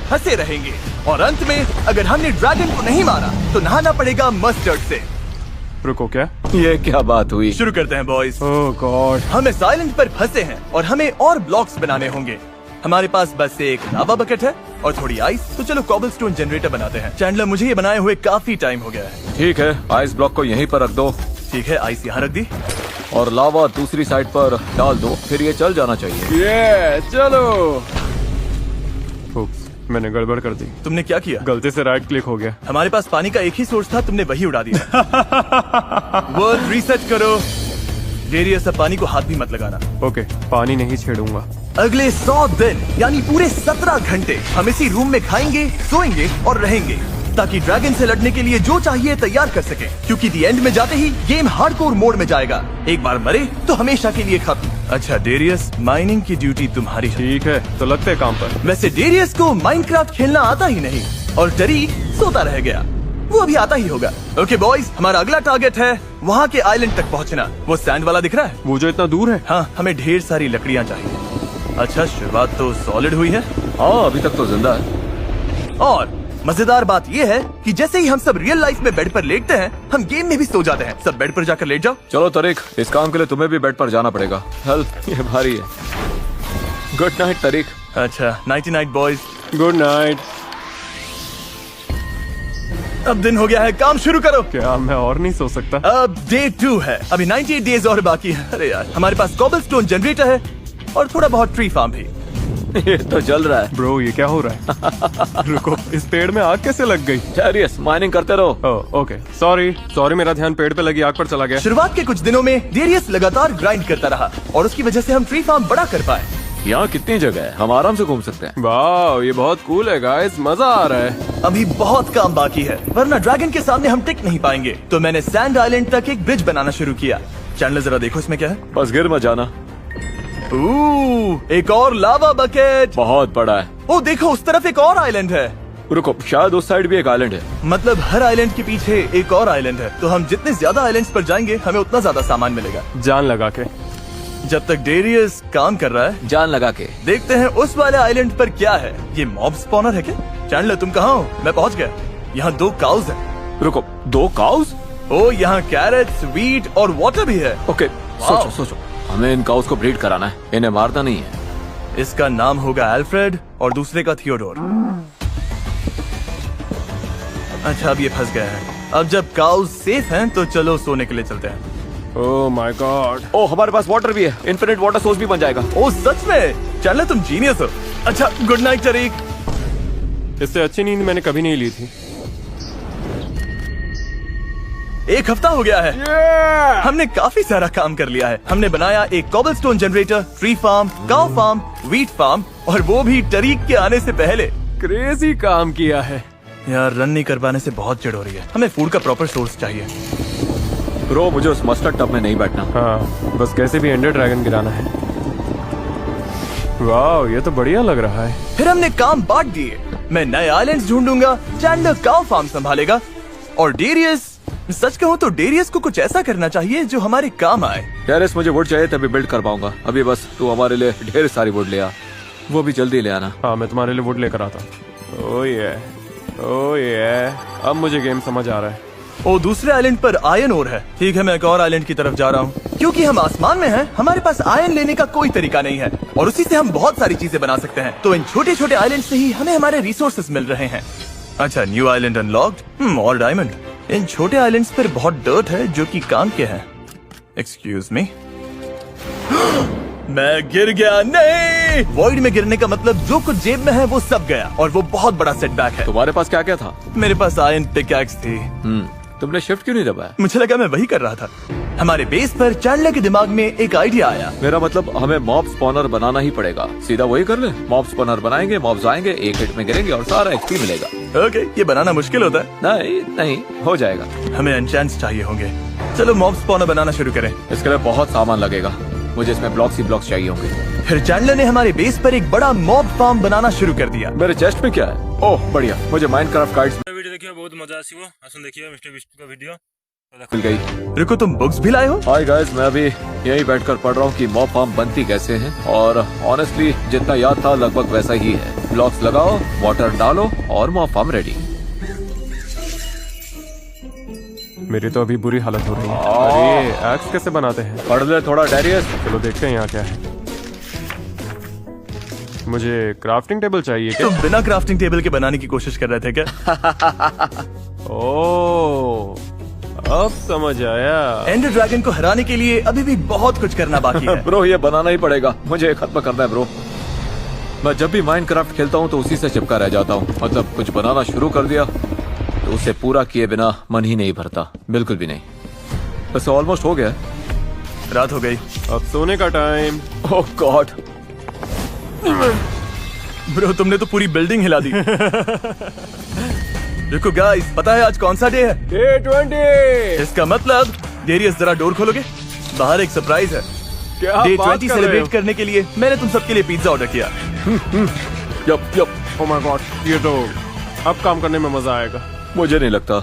फंसे रहेंगे और अंत में अगर हमने ड्रैगन को नहीं मारा तो नहाना पड़ेगा मस्टर्ड से। रुको, क्या ये क्या बात हुई? शुरू करते हैं बॉयज। ओह गॉड, हम इस आइलैंड पर फंसे हैं और हमें और ब्लॉक्स बनाने होंगे। हमारे पास बस एक लावा बकेट है और थोड़ी आइस, तो चलो कॉबलस्टोन जनरेटर बनाते हैं। चैंडलर, मुझे ये बनाए हुए काफी टाइम हो गया है। ठीक है, आइस ब्लॉक को यहीं पर रख दो ठीक है, आइस यहाँ रख दी और लावा दूसरी साइड पर डाल दो, फिर ये चल जाना चाहिए। ये चलो। उप्स, मैंने गड़बड़ कर दी। तुमने क्या किया? गलती से राइट क्लिक हो गया। हमारे पास पानी का एक ही सोर्स था, तुमने वही उड़ा दिया। वर्ल्ड रीसेट करो। डेरियस, अब पानी को हाथ भी मत लगाना। ओके, पानी नहीं छेड़ूंगा। अगले 100 दिन यानी पूरे 17 घंटे हम इसी रूम में खाएंगे, सोएंगे और रहेंगे ताकि ड्रैगन से लड़ने के लिए जो चाहिए तैयार कर सके, क्योंकि दी एंड में जाते ही गेम हार्डकोर मोड में जाएगा। एक बार मरे तो हमेशा के लिए खत्म। अच्छा डेरियस, माइनिंग की ड्यूटी तुम्हारी है। ठीक है, तो लगते हैं काम पर। वैसे डेरियस को माइनक्राफ्ट खेलना आता ही नहीं और टरीक सोता रह गया, वो अभी आता ही होगा। ओके बॉयज, हमारा अगला टारगेट है वहाँ के आइलैंड तक पहुँचना। वो सैंड वाला दिख रहा है? वो जो इतना दूर है? हाँ, हमें ढेर सारी लकड़ियाँ चाहिए। अच्छा, शुरुआत तो सॉलिड हुई है। हाँ, अभी तक तो जिंदा है। और मजेदार बात ये है कि जैसे ही हम सब रियल लाइफ में बेड पर लेटते हैं, हम गेम में भी सो जाते हैं। सब बेड पर जाकर लेट जाओ। चलो तरीक, इस काम के लिए तुम्हें भी बेड पर जाना पड़ेगा। हेल्प, ये भारी है। गुड नाइट तरीक। अच्छा, nighty night boys. Good night. अब दिन हो गया है, काम शुरू करो। क्या मैं और नहीं सो सकता? अब डे 2 है, अभी 98 डेज और बाकी है। अरे यार, हमारे पास कॉबलस्टोन जनरेटर है और थोड़ा बहुत ट्री फार्म भी। ये तो जल रहा है। ब्रो, ये क्या हो रहा है? रुको, इस पेड़ में आग कैसे लग गई? डेरियस, माइनिंग करते रहो। ओह ओके, सॉरी, मेरा ध्यान पेड़ पे लगी आग पर चला गया। शुरुआत के कुछ दिनों में डेरियस लगातार ग्राइंड करता रहा और उसकी वजह से हम ट्री फार्म बड़ा कर पाए। यहाँ कितनी जगह है, हम आराम से घूम सकते हैं। वाह, ये बहुत कूल है गाइस, मजा आ रहा है। अभी बहुत काम बाकी है, वरना ड्रैगन के सामने हम टिक नहीं पाएंगे। तो मैंने सैंड आइलैंड तक एक ब्रिज बनाना शुरू किया। चैंडलर, जरा देखो इसमें क्या है। बस गिर मत जाना। एक और लावा बकेट। बहुत बड़ा है। ओ देखो, उस तरफ एक और आइलैंड है। रुको, शायद उस साइड भी एक आइलैंड है। मतलब हर आइलैंड के पीछे एक और आइलैंड है, तो हम जितने ज्यादा आइलैंड्स पर जाएंगे हमें उतना ज्यादा सामान मिलेगा। जान लगा के। जब तक डेरियस काम कर रहा है, जान लगा के देखते हैं उस वाले आइलैंड पर क्या है। ये मॉब स्पॉनर है क्या? चैंडलर, तुम कहाँ हो? मैं पहुँच गया। यहाँ 2 काउज हैं। रुको, 2 काउज? ओ, यहाँ कैरेट्स, व्हीट और वाटर भी है। ओके, सोचो, हमें इन काउज को ब्रीड कराना है, इन्हें मारना नहीं है। इसका नाम होगा अल्फ्रेड और दूसरे का थियोडोर। अच्छा, अब ये फंस गया है। अब जब काउज सेफ हैं, तो चलो सोने के लिए चलते हैं। Oh my God. ओह, हमारे पास वाटर भी है, इन्फिनिट वाटर सोर्स भी बन जाएगा। ओ सच में? चैंडलर, तुम जीनियस हो। अच्छा, गुड नाइट टरीक। इससे अच्छी नींद मैंने कभी नहीं ली थी। 1 हफ्ता हो गया है। हमने काफी सारा काम कर लिया है। हमने बनाया एक cobblestone generator, tree farm, cow farm, wheat farm, और वो भी टरीक के आने से पहले। क्रेजी काम किया है यार, रन नहीं कर पाने से बहुत चिढ़ हो रही है। हमें फूड का प्रॉपर सोर्स चाहिए। ब्रो, मुझे उस मस्टर्ड टब में नहीं बैठना। हाँ, बस कैसे भी एंडर ड्रैगन गिराना है। वाह, ये तो बढ़िया लग रहा है। फिर हमने काम बांट दिए। मैं नए आइलैंड्स ढूंढूंगा, चैंडलर काउ फार्म संभालेगा और डेरियस, सच कहूँ तो डेरियस को कुछ ऐसा करना चाहिए जो हमारे काम आए। डेरियस, मुझे वुड चाहिए तभी बिल्ड कर पाऊंगा। अभी बस तू हमारे लिए ढेर सारी वुड ले आ, वो भी जल्दी ले आना। हाँ, मैं तुम्हारे लिए वुड लेकर आता हूँ। ओह ये, अब मुझे गेम समझ आ रहा है। ओ, दूसरे आइलैंड पर आयरन ओर है। ठीक है, मैं एक और आइलैंड की तरफ जा रहा हूँ। क्योंकि हम आसमान में हैं, हमारे पास आयरन लेने का कोई तरीका नहीं है और उसी से हम बहुत सारी चीजें बना सकते हैं। तो इन छोटे छोटे आइलैंड से ही हमें हमारे रिसोर्सेस मिल रहे हैं। अच्छा, न्यू आइलैंड अनलॉक्ड। और डायमंड। इन छोटे आइलैंड्स पर बहुत डर्ट है जो कि काम के हैं। Excuse me. मैं गिर गया। नहीं, वॉइड में गिरने का मतलब जो कुछ जेब में है वो सब गया और वो बहुत बड़ा सेटबैक है। तुम्हारे पास क्या क्या था? मेरे पास आयरन पिकैक्स थी। तुमने शिफ्ट क्यों नहीं दबाया? मुझे लगा मैं वही कर रहा था। हमारे बेस पर चैंडलर के दिमाग में एक आइडिया आया। मेरा मतलब हमें मॉब स्पॉनर बनाना ही पड़ेगा। सीधा वही कर ले, मॉब स्पॉनर बनाएंगे, मॉब्स आएंगे, एक हिट में गिरेंगे और सारा एक्सपी मिलेगा। ओके, ये बनाना मुश्किल होता है। नहीं, हो जाएगा। हमें एन्चेंट्स चाहिए होंगे। चलो मॉब स्पॉनर बनाना शुरू करें। इसके लिए बहुत सामान लगेगा, मुझे इसमें ब्लॉक्स ही ब्लॉक्स चाहिए होंगे। फिर चैंडलर ने हमारे बेस पर एक बड़ा मॉब फार्म बनाना शुरू कर दिया। मेरे चेस्ट में क्या है? ओह बढ़िया, मुझे माइनक्राफ्ट गाइड्स वीडियो देखिए, बहुत मजा आसी वो। आसन देखिए मिस्टर बीस्ट का वीडियो मिल गई। रुको, तुम बुक्स भी लाए हो? हाय गाइस, मैं अभी यहीं बैठकर पढ़ रहा हूँ कि मॉब फार्म बनती कैसे है और ऑनेस्टली जितना याद था लगभग वैसा ही है। ब्लॉक्स लगाओ, वाटर डालो और मॉब फार्म रेडी। मेरी तो अभी बुरी हालत हो रही है। अरे एक्स कैसे बनाते हैं? पढ़ ले थोड़ा डेरियस। चलो देखते हैं यहाँ क्या है। मुझे क्राफ्टिंग टेबल चाहिए क्या? तुम बिना क्राफ्टिंग टेबल के बनाने की कोशिश कर रहे थे क्या? ओह, अब समझ आया। एंडर ड्रैगन को हराने के लिए अभी भी बहुत कुछ करना बाकी है। ब्रो ये बनाना ही पड़ेगा, मुझे खत्म करना है ब्रो। मैं जब भी माइनक्राफ्ट खेलता हूँ तो उसी से चिपका रह जाता हूँ। मतलब कुछ बनाना शुरू कर दिया तो उसे पूरा किए बिना मन ही नहीं भरता, बिल्कुल भी नहीं। वैसे ऑलमोस्ट हो गया। रात हो गई। अब सोने का टाइम। ओह गॉड। ब्रो तुमने तो पूरी बिल्डिंग हिला दी। देखो गाइस, पता है आज कौन सा डे है? डे 20। इसका मतलब डेरियस जरा डोर खोलोगे, बाहर एक सरप्राइज है। क्या डे बात 20 कर रहे सेलिब्रेट हो? करने के लिए मैंने तुम सबके लिए पिज्जा ऑर्डर किया। यप ओह माय गॉड, ये तो अब काम करने में मजा आएगा। मुझे नहीं लगता।